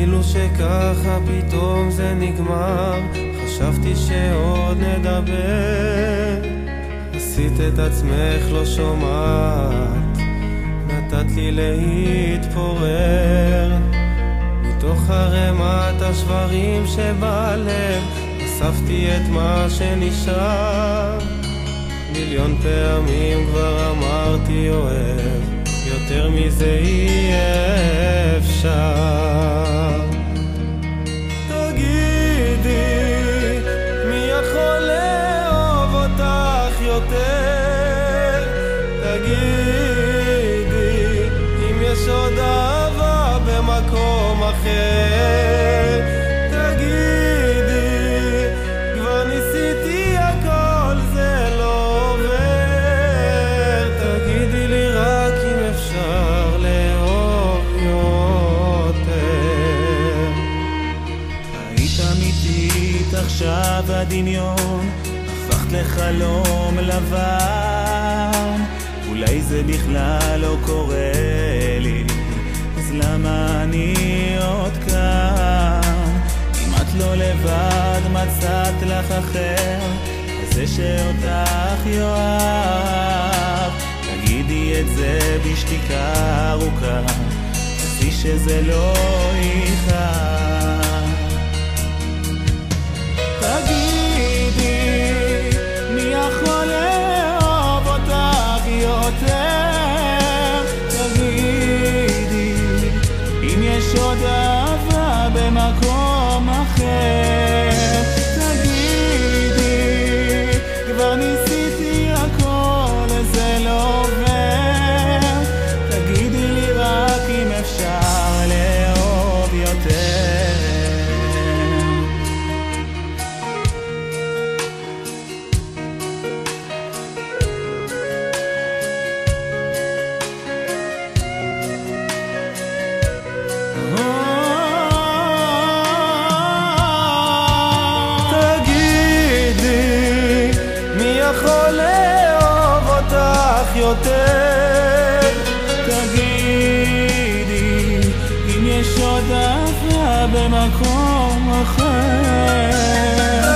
כאילו שככה פתאום זה נגמר, חשבתי שעוד נדבר. עשית את עצמך לא שומעת, נתת לי להתפורר. מתוך הרמת השברים שבלב אספתי את מה שנשאר. מיליון פעמים כבר אמרתי אוהב, יותר מזה אי אפשר. תגידי, מי יכול לאהוב אותך יותר? תגידי, אם יש עוד אהבה במקום אחר. תגידי, כבר ניסיתי הכל זה לא עובר. תגידי לי רק אם אפשר לאהוב יותר. היית אמיתית, עכשיו הדמיון הפכת לחלום לבן. אולי זה בכלל לא קורה לי, אז למה אני עוד כאן? אם את לא לבד מצאת לך אחר, אז זה שאותך יאהב. תגידי את זה בשתיקה ארוכה, עשי שזה לא יכאב. תגידי, מי יכול לאהוב אותך יותר? תגידי, אם יש עוד אהבה במקום אחר. תגידי, כבר ניסיתי הכל זה לא עובר. תגידי לי רק אם אפשר לאהוב יותר. יכול לאהוב אותך יותר? תגידי, אם יש עוד אהבה במקום אחר.